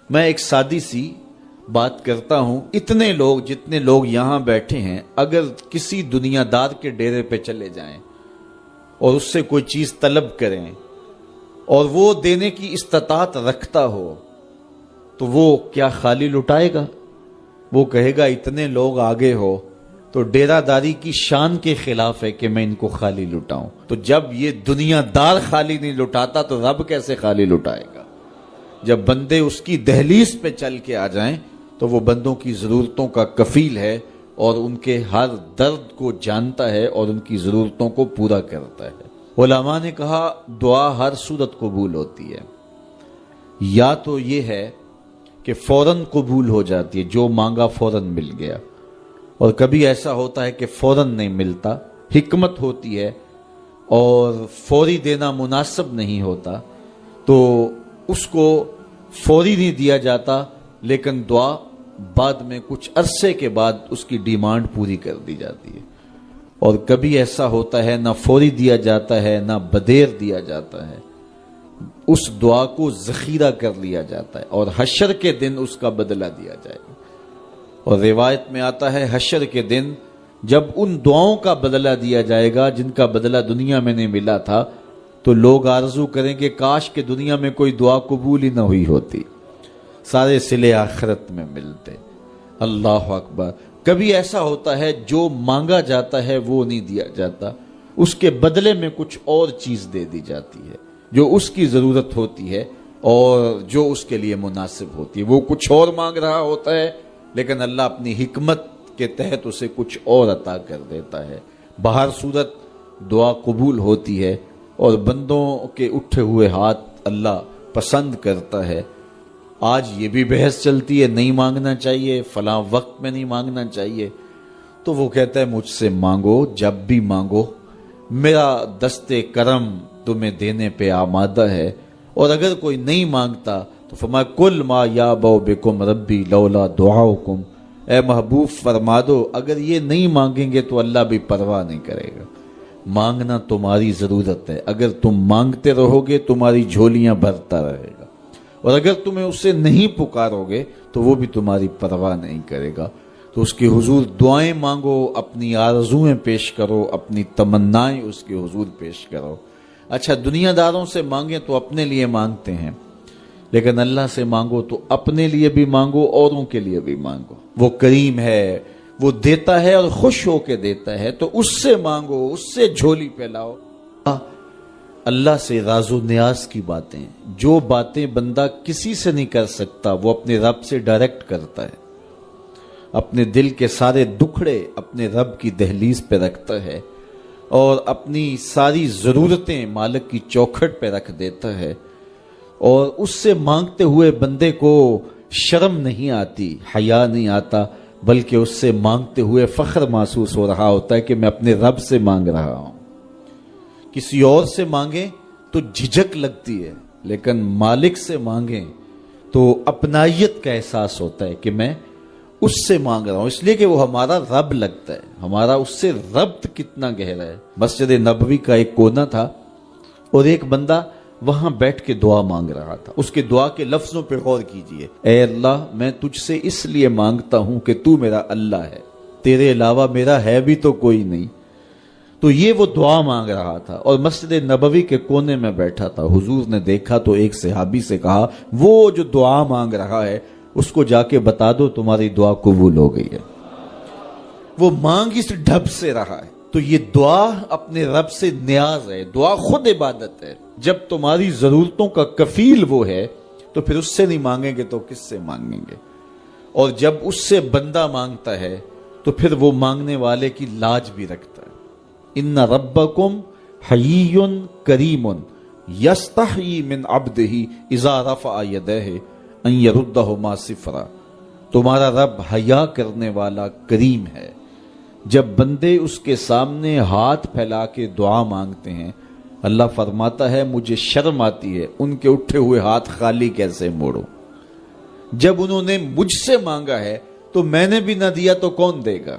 میں ایک سادی سی بات کرتا ہوں، اتنے لوگ جتنے لوگ یہاں بیٹھے ہیں اگر کسی دنیا دار کے ڈیرے پہ چلے جائیں اور اس سے کوئی چیز طلب کریں اور وہ دینے کی استطاعت رکھتا ہو تو وہ کیا خالی لٹائے گا؟ وہ کہے گا اتنے لوگ آگے ہو تو ڈیرہ داری کی شان کے خلاف ہے کہ میں ان کو خالی لٹاؤں۔ تو جب یہ دنیا دار خالی نہیں لٹاتا تو رب کیسے خالی لٹائے گا؟ جب بندے اس کی دہلیز پہ چل کے آ جائیں تو وہ بندوں کی ضرورتوں کا کفیل ہے اور ان کے ہر درد کو جانتا ہے اور ان کی ضرورتوں کو پورا کرتا ہے۔ علماء نے کہا دعا ہر صورت قبول ہوتی ہے، یا تو یہ ہے کہ فوراً قبول ہو جاتی ہے، جو مانگا فوراً مل گیا، اور کبھی ایسا ہوتا ہے کہ فوراً نہیں ملتا، حکمت ہوتی ہے اور فوری دینا مناسب نہیں ہوتا تو اس کو فوری نہیں دیا جاتا، لیکن دعا بعد میں کچھ عرصے کے بعد اس کی ڈیمانڈ پوری کر دی جاتی ہے۔ اور کبھی ایسا ہوتا ہے نہ فوری دیا جاتا ہے نہ بدیر دیا جاتا ہے، اس دعا کو ذخیرہ کر لیا جاتا ہے اور حشر کے دن اس کا بدلہ دیا جائے گا۔ اور روایت میں آتا ہے حشر کے دن جب ان دعاؤں کا بدلہ دیا جائے گا جن کا بدلہ دنیا میں نہیں ملا تھا تو لوگ آرزو کریں گے کاش کہ دنیا میں کوئی دعا قبول ہی نہ ہوئی ہوتی، سارے صلے آخرت میں ملتے۔ اللہ اکبر۔ کبھی ایسا ہوتا ہے جو مانگا جاتا ہے وہ نہیں دیا جاتا، اس کے بدلے میں کچھ اور چیز دے دی جاتی ہے جو اس کی ضرورت ہوتی ہے اور جو اس کے لیے مناسب ہوتی ہے۔ وہ کچھ اور مانگ رہا ہوتا ہے لیکن اللہ اپنی حکمت کے تحت اسے کچھ اور عطا کر دیتا ہے۔ بہر صورت دعا قبول ہوتی ہے اور بندوں کے اٹھے ہوئے ہاتھ اللہ پسند کرتا ہے۔ آج یہ بھی بحث چلتی ہے نہیں مانگنا چاہیے، فلاں وقت میں نہیں مانگنا چاہیے، تو وہ کہتا ہے مجھ سے مانگو جب بھی مانگو، میرا دست کرم تمہیں دینے پہ آمادہ ہے۔ اور اگر کوئی نہیں مانگتا تو فرمایا کل ما یابو بکم ربی لولا دعاؤکم، اے محبوب فرما دو اگر یہ نہیں مانگیں گے تو اللہ بھی پرواہ نہیں کرے گا۔ مانگنا تمہاری ضرورت ہے، اگر تم مانگتے رہو گے تمہاری جھولیاں بھرتا رہے گا، اور اگر تمہیں اسے نہیں پکارو گے تو وہ بھی تمہاری پرواہ نہیں کرے گا۔ تو اس کے حضور دعائیں مانگو، اپنی آرزویں پیش کرو، اپنی تمنائیں اس کے حضور پیش کرو۔ اچھا دنیا داروں سے مانگیں تو اپنے لیے مانگتے ہیں، لیکن اللہ سے مانگو تو اپنے لیے بھی مانگو، اوروں کے لیے بھی مانگو۔ وہ کریم ہے، وہ دیتا ہے اور خوش ہو کے دیتا ہے، تو اس سے مانگو، اس سے جھولی پھیلاؤ۔ اللہ سے راز و نیاز کی باتیں، جو باتیں بندہ کسی سے نہیں کر سکتا وہ اپنے رب سے ڈائریکٹ کرتا ہے، اپنے دل کے سارے دکھڑے اپنے رب کی دہلیز پہ رکھتا ہے اور اپنی ساری ضرورتیں مالک کی چوکھٹ پہ رکھ دیتا ہے، اور اس سے مانگتے ہوئے بندے کو شرم نہیں آتی، حیا نہیں آتا، بلکہ اس سے مانگتے ہوئے فخر محسوس ہو رہا ہوتا ہے کہ میں اپنے رب سے مانگ رہا ہوں۔ کسی اور سے مانگیں تو جھجک لگتی ہے، لیکن مالک سے مانگیں تو اپنائیت کا احساس ہوتا ہے کہ میں اس سے مانگ رہا ہوں، اس لیے کہ وہ ہمارا رب لگتا ہے، ہمارا اس سے ربط کتنا گہرا ہے۔ مسجد نبوی کا ایک کونا تھا اور ایک بندہ وہاں بیٹھ کے دعا مانگ رہا تھا۔ اس کے دعا کے لفظوں پہ غور کیجئے، اے اللہ میں تجھ سے اس لیے مانگتا ہوں کہ تو میرا اللہ ہے، تیرے علاوہ میرا ہے بھی تو کوئی نہیں۔ تو یہ وہ دعا مانگ رہا تھا اور مسجد نبوی کے کونے میں بیٹھا تھا۔ حضور نے دیکھا تو ایک صحابی سے کہا وہ جو دعا مانگ رہا ہے اس کو جا کے بتا دو تمہاری دعا قبول ہو گئی ہے۔ وہ مانگ اس ڈھب سے رہا ہے۔ تو یہ دعا اپنے رب سے نیاز ہے، دعا خود عبادت ہے۔ جب تمہاری ضرورتوں کا کفیل وہ ہے تو پھر اس سے نہیں مانگیں گے تو کس سے مانگیں گے؟ اور جب اس سے بندہ مانگتا ہے تو پھر وہ مانگنے والے کی لاج بھی رکھتا ہے۔ ان ربکم حیی کریم یستحیی من عبدہ اذا رفع یدہ ان یردہما صفرا، تمہارا رب حیا کرنے والا کریم ہے، جب بندے اس کے سامنے ہاتھ پھیلا کے دعا مانگتے ہیں اللہ فرماتا ہے مجھے شرم آتی ہے ان کے اٹھے ہوئے ہاتھ خالی کیسے موڑوں۔ جب انہوں نے مجھ سے مانگا ہے تو میں نے بھی نہ دیا تو کون دے گا؟